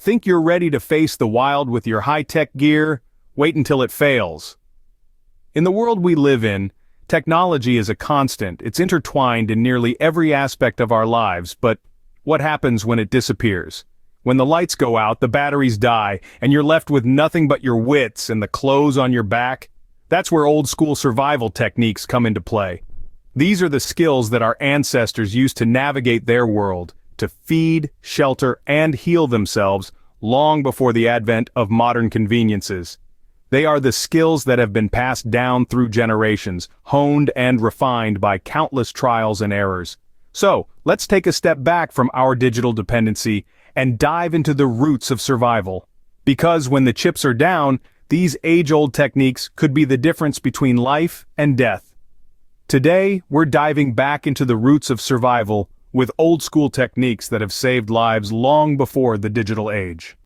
Think you're ready to face the wild with your high-tech gear? Wait until it fails. In the world we live in, technology is a constant. It's intertwined in nearly every aspect of our lives, but what happens when it disappears? When the lights go out, the batteries die, and you're left with nothing but your wits and the clothes on your back? That's where old-school survival techniques come into play. These are the skills that our ancestors used to navigate their world, to feed, shelter, and heal themselves long before the advent of modern conveniences. They are the skills that have been passed down through generations, honed and refined by countless trials and errors. So, let's take a step back from our digital dependency and dive into the roots of survival. Because when the chips are down, these age-old techniques could be the difference between life and death. Today, we're diving back into the roots of survival with old-school techniques that have saved lives long before the digital age.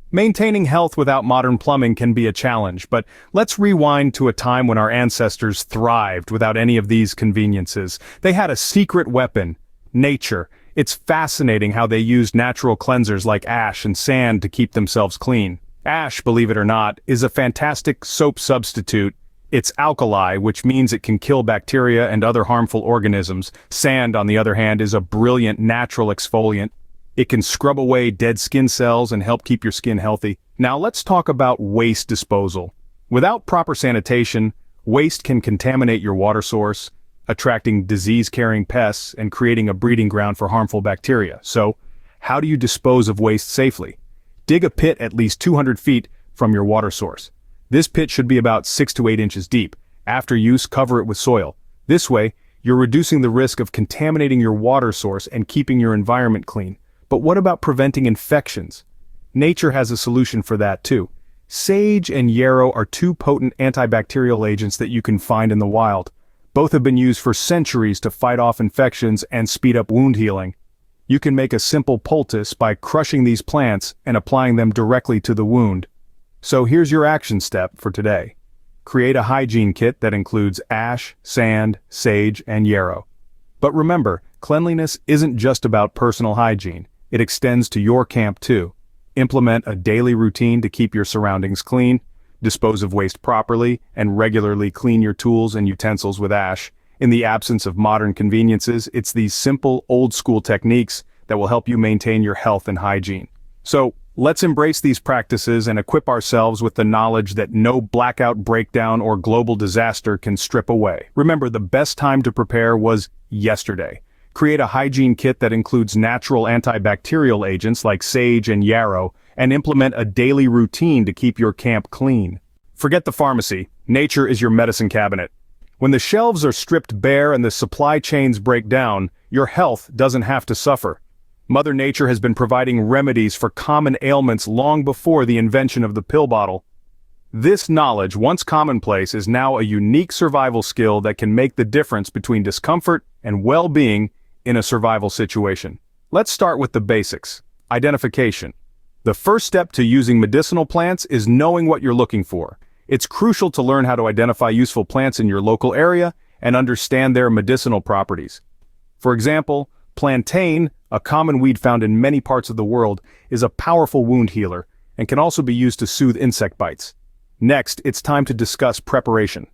Maintaining health without modern plumbing can be a challenge, but let's rewind to a time when our ancestors thrived without any of these conveniences. They had a secret weapon: nature. It's fascinating how they used natural cleansers like ash and sand to keep themselves clean. Ash, believe it or not, is a fantastic soap substitute. It's alkali, which means it can kill bacteria and other harmful organisms. Sand, on the other hand, is a brilliant natural exfoliant. It can scrub away dead skin cells and help keep your skin healthy. Now let's talk about waste disposal. Without proper sanitation, waste can contaminate your water source, attracting disease-carrying pests and creating a breeding ground for harmful bacteria. So, how do you dispose of waste safely? Dig a pit at least 200 feet from your water source. This pit should be about 6 to 8 inches deep. After use, cover it with soil. This way, you're reducing the risk of contaminating your water source and keeping your environment clean. But what about preventing infections? Nature has a solution for that too. Sage and yarrow are two potent antibacterial agents that you can find in the wild. Both have been used for centuries to fight off infections and speed up wound healing. You can make a simple poultice by crushing these plants and applying them directly to the wound. So here's your action step for today. Create a hygiene kit that includes ash, sand, sage, and yarrow. But remember, cleanliness isn't just about personal hygiene. It extends to your camp too. Implement a daily routine to keep your surroundings clean, dispose of waste properly, and regularly clean your tools and utensils with ash. In the absence of modern conveniences, it's these simple, old-school techniques that will help you maintain your health and hygiene. So, let's embrace these practices and equip ourselves with the knowledge that no blackout breakdown or global disaster can strip away. Remember, the best time to prepare was yesterday. Create a hygiene kit that includes natural antibacterial agents like sage and yarrow, and implement a daily routine to keep your camp clean. Forget the pharmacy. Nature is your medicine cabinet. When the shelves are stripped bare and the supply chains break down, your health doesn't have to suffer. Mother Nature has been providing remedies for common ailments long before the invention of the pill bottle. This knowledge, once commonplace, is now a unique survival skill that can make the difference between discomfort and well-being in a survival situation. Let's start with the basics. Identification. The first step to using medicinal plants is knowing what you're looking for. It's crucial to learn how to identify useful plants in your local area and understand their medicinal properties. For example, plantain, a common weed found in many parts of the world, is a powerful wound healer and can also be used to soothe insect bites. Next, it's time to discuss preparation.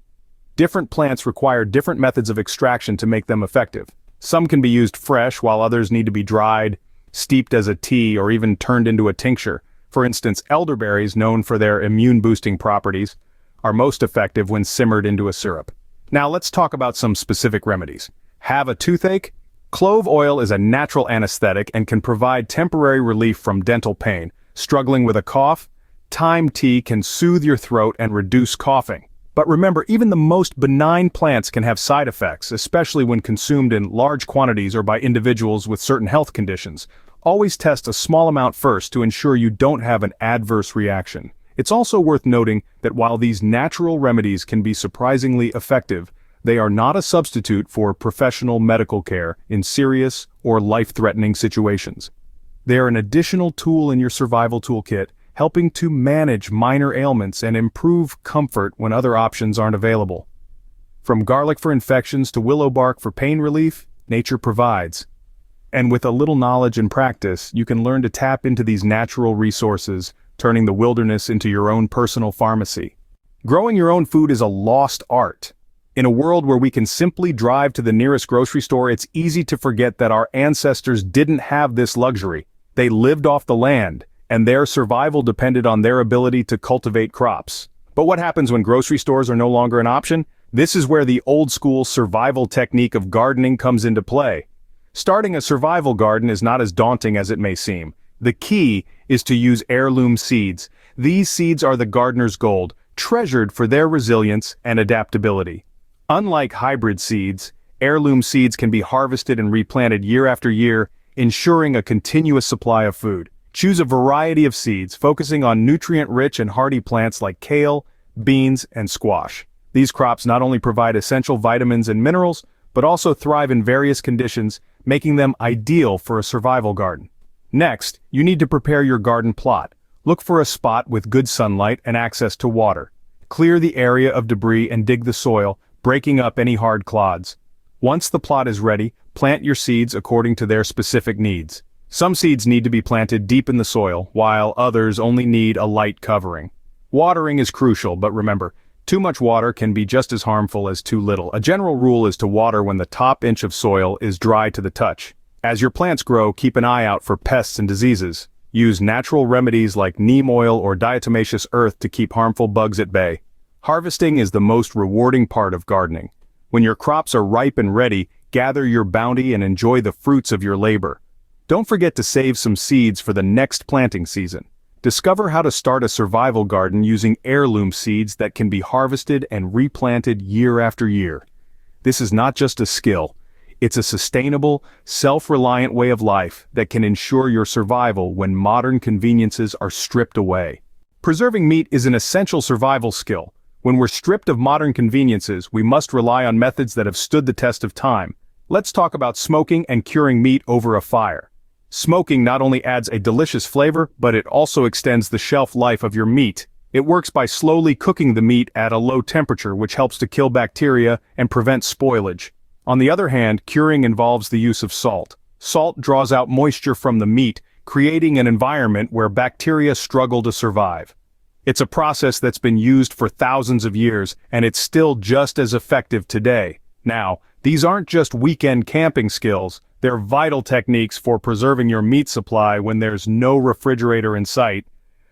Different plants require different methods of extraction to make them effective. Some can be used fresh, while others need to be dried, steeped as a tea, or even turned into a tincture. For instance, elderberries, known for their immune-boosting properties, are most effective when simmered into a syrup. Now let's talk about some specific remedies. Have a toothache? Clove oil is a natural anesthetic and can provide temporary relief from dental pain. Struggling with a cough? Thyme tea can soothe your throat and reduce coughing. But remember, even the most benign plants can have side effects, especially when consumed in large quantities or by individuals with certain health conditions. Always test a small amount first to ensure you don't have an adverse reaction. It's also worth noting that while these natural remedies can be surprisingly effective, they are not a substitute for professional medical care in serious or life-threatening situations. They are an additional tool in your survival toolkit, helping to manage minor ailments and improve comfort when other options aren't available. From garlic for infections to willow bark for pain relief, nature provides. And with a little knowledge and practice, you can learn to tap into these natural resources, turning the wilderness into your own personal pharmacy. Growing your own food is a lost art. In a world where we can simply drive to the nearest grocery store, it's easy to forget that our ancestors didn't have this luxury. They lived off the land, and their survival depended on their ability to cultivate crops. But what happens when grocery stores are no longer an option? This is where the old-school survival technique of gardening comes into play. Starting a survival garden is not as daunting as it may seem. The key is to use heirloom seeds. These seeds are the gardener's gold, treasured for their resilience and adaptability. Unlike hybrid seeds, heirloom seeds can be harvested and replanted year after year, ensuring a continuous supply of food. Choose a variety of seeds, focusing on nutrient-rich and hardy plants like kale, beans, and squash. These crops not only provide essential vitamins and minerals, but also thrive in various conditions, making them ideal for a survival garden. Next, you need to prepare your garden plot. Look for a spot with good sunlight and access to water. Clear the area of debris and dig the soil, breaking up any hard clods. Once the plot is ready, plant your seeds according to their specific needs. Some seeds need to be planted deep in the soil, while others only need a light covering. Watering is crucial, but remember, too much water can be just as harmful as too little. A general rule is to water when the top inch of soil is dry to the touch. As your plants grow, keep an eye out for pests and diseases. Use natural remedies like neem oil or diatomaceous earth to keep harmful bugs at bay. Harvesting is the most rewarding part of gardening. When your crops are ripe and ready, gather your bounty and enjoy the fruits of your labor. Don't forget to save some seeds for the next planting season. Discover how to start a survival garden using heirloom seeds that can be harvested and replanted year after year. This is not just a skill. It's a sustainable, self-reliant way of life that can ensure your survival when modern conveniences are stripped away. Preserving meat is an essential survival skill. When we're stripped of modern conveniences, we must rely on methods that have stood the test of time. Let's talk about smoking and curing meat over a fire. Smoking not only adds a delicious flavor, but it also extends the shelf life of your meat. It works by slowly cooking the meat at a low temperature, which helps to kill bacteria and prevent spoilage. On the other hand, curing involves the use of salt. Salt draws out moisture from the meat, creating an environment where bacteria struggle to survive. It's a process that's been used for thousands of years, and it's still just as effective today. Now, these aren't just weekend camping skills, they're vital techniques for preserving your meat supply when there's no refrigerator in sight.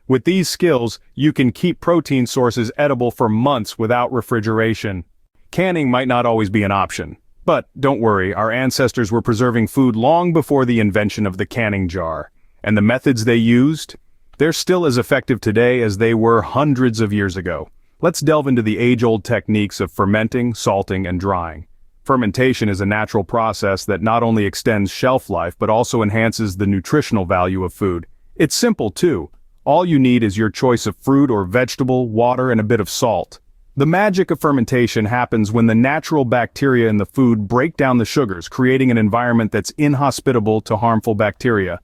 With these skills, you can keep protein sources edible for months without refrigeration. Canning might not always be an option. But don't worry, our ancestors were preserving food long before the invention of the canning jar. And the methods they used? They're still as effective today as they were hundreds of years ago. Let's delve into the age-old techniques of fermenting, salting, and drying. Fermentation is a natural process that not only extends shelf life but also enhances the nutritional value of food. It's simple too. All you need is your choice of fruit or vegetable, water, and a bit of salt. The magic of fermentation happens when the natural bacteria in the food break down the sugars, creating an environment that's inhospitable to harmful bacteria.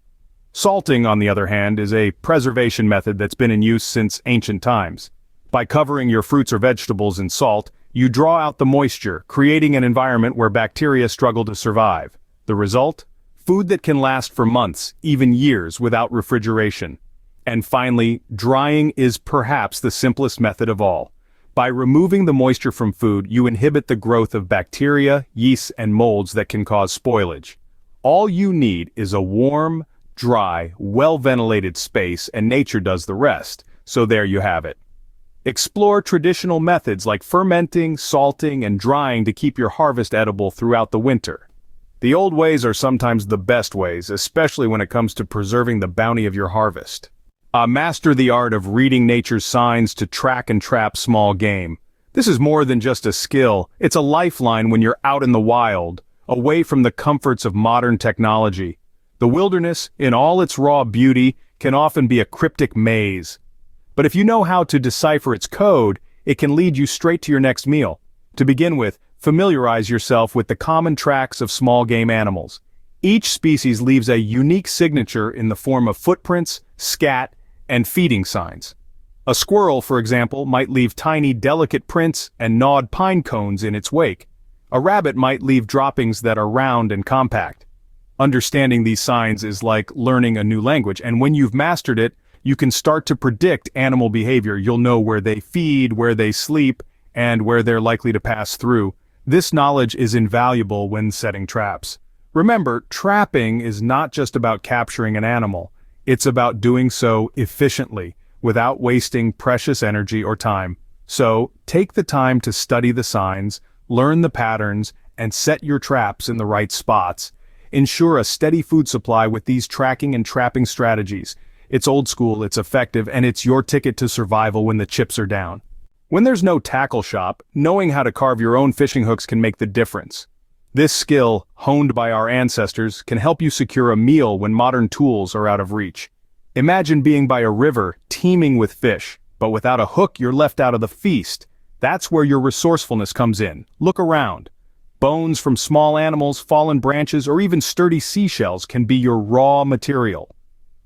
Salting, on the other hand, is a preservation method that's been in use since ancient times. By covering your fruits or vegetables in salt, you draw out the moisture, creating an environment where bacteria struggle to survive. The result? Food that can last for months, even years, without refrigeration. And finally, drying is perhaps the simplest method of all. By removing the moisture from food, you inhibit the growth of bacteria, yeasts, and molds that can cause spoilage. All you need is a warm, dry, well-ventilated space, and nature does the rest. So there you have it. Explore traditional methods like fermenting, salting, and drying to keep your harvest edible throughout the winter. The old ways are sometimes the best ways, especially when it comes to preserving the bounty of your harvest. Master the art of reading nature's signs to track and trap small game. This is more than just a skill, it's a lifeline when you're out in the wild, away from the comforts of modern technology. The wilderness, in all its raw beauty, can often be a cryptic maze. But if you know how to decipher its code, it can lead you straight to your next meal. To begin with, familiarize yourself with the common tracks of small game animals. Each species leaves a unique signature in the form of footprints, scat, and feeding signs. A squirrel, for example, might leave tiny, delicate prints and gnawed pine cones in its wake. A rabbit might leave droppings that are round and compact. Understanding these signs is like learning a new language, and when you've mastered it, you can start to predict animal behavior. You'll know where they feed, where they sleep, and where they're likely to pass through. This knowledge is invaluable when setting traps. Remember, trapping is not just about capturing an animal. It's about doing so efficiently, without wasting precious energy or time. So, take the time to study the signs, learn the patterns, and set your traps in the right spots. Ensure a steady food supply with these tracking and trapping strategies. It's old school, it's effective, and it's your ticket to survival when the chips are down. When there's no tackle shop, knowing how to carve your own fishing hooks can make the difference. This skill, honed by our ancestors, can help you secure a meal when modern tools are out of reach. Imagine being by a river teeming with fish, but without a hook you're left out of the feast. That's where your resourcefulness comes in. Look around. Bones from small animals, fallen branches, or even sturdy seashells can be your raw material.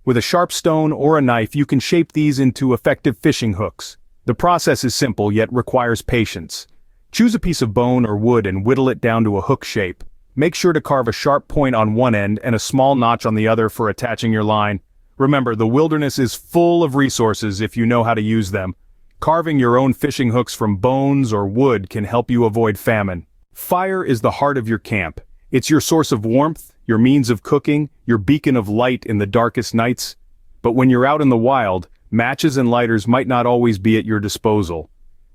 With a sharp stone or a knife, you can shape these into effective fishing hooks. The process is simple yet requires patience. Choose a piece of bone or wood and whittle it down to a hook shape. Make sure to carve a sharp point on one end and a small notch on the other for attaching your line. Remember, the wilderness is full of resources if you know how to use them. Carving your own fishing hooks from bones or wood can help you avoid famine. Fire is the heart of your camp. It's your source of warmth, your means of cooking, your beacon of light in the darkest nights. But when you're out in the wild, matches and lighters might not always be at your disposal.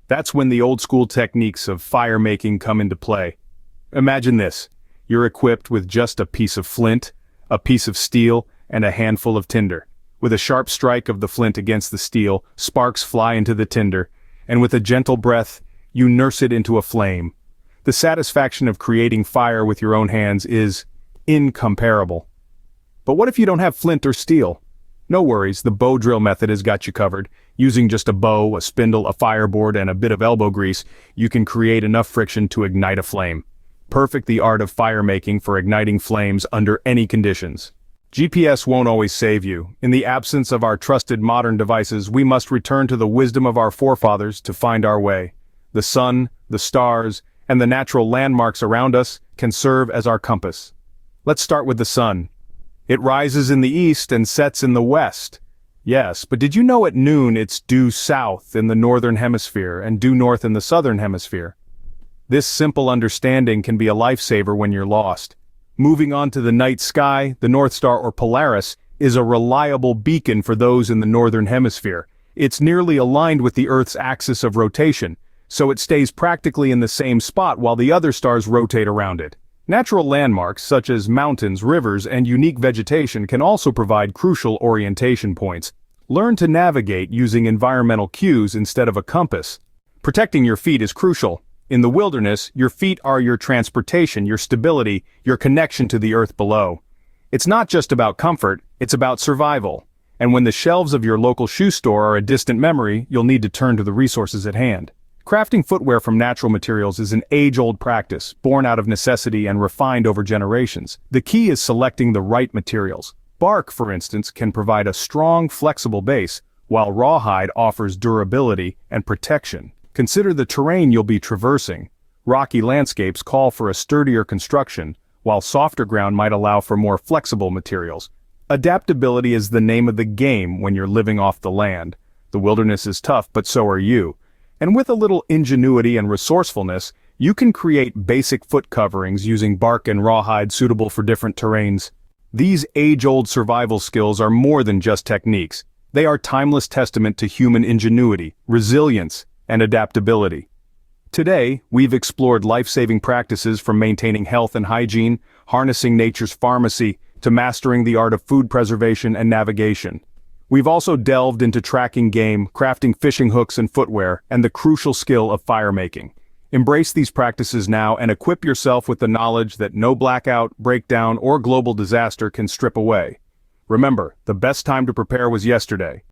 That's when the old-school techniques of fire making come into play. Imagine this. You're equipped with just a piece of flint, a piece of steel, and a handful of tinder. With a sharp strike of the flint against the steel, sparks fly into the tinder, and with a gentle breath, you nurse it into a flame. The satisfaction of creating fire with your own hands is incomparable. But what if you don't have flint or steel? No worries, the bow drill method has got you covered. Using just a bow, a spindle, a fireboard, and a bit of elbow grease, you can create enough friction to ignite a flame. Perfect the art of fire making for igniting flames under any conditions. GPS won't always save you. In the absence of our trusted modern devices, we must return to the wisdom of our forefathers to find our way. The sun, the stars, and the natural landmarks around us can serve as our compass. Let's start with the sun. It rises in the east and sets in the west. Yes, but did you know at noon it's due south in the northern hemisphere and due north in the southern hemisphere? This simple understanding can be a lifesaver when you're lost. Moving on to the night sky, the North Star or Polaris is a reliable beacon for those in the northern hemisphere. It's nearly aligned with the Earth's axis of rotation, so it stays practically in the same spot while the other stars rotate around it. Natural landmarks such as mountains, rivers, and unique vegetation can also provide crucial orientation points. Learn to navigate using environmental cues instead of a compass. Protecting your feet is crucial. In the wilderness, your feet are your transportation, your stability, your connection to the earth below. It's not just about comfort, it's about survival. And when the shelves of your local shoe store are a distant memory, you'll need to turn to the resources at hand. Crafting footwear from natural materials is an age-old practice, born out of necessity and refined over generations. The key is selecting the right materials. Bark, for instance, can provide a strong, flexible base, while rawhide offers durability and protection. Consider the terrain you'll be traversing. Rocky landscapes call for a sturdier construction, while softer ground might allow for more flexible materials. Adaptability is the name of the game when you're living off the land. The wilderness is tough, but so are you. And with a little ingenuity and resourcefulness, you can create basic foot coverings using bark and rawhide suitable for different terrains. These age-old survival skills are more than just techniques. They are timeless testament to human ingenuity, resilience, and adaptability. Today, we've explored life-saving practices from maintaining health and hygiene, harnessing nature's pharmacy, to mastering the art of food preservation and navigation. We've also delved into tracking game, crafting fishing hooks and footwear, and the crucial skill of fire making. Embrace these practices now and equip yourself with the knowledge that no blackout, breakdown, or global disaster can strip away. Remember, the best time to prepare was yesterday.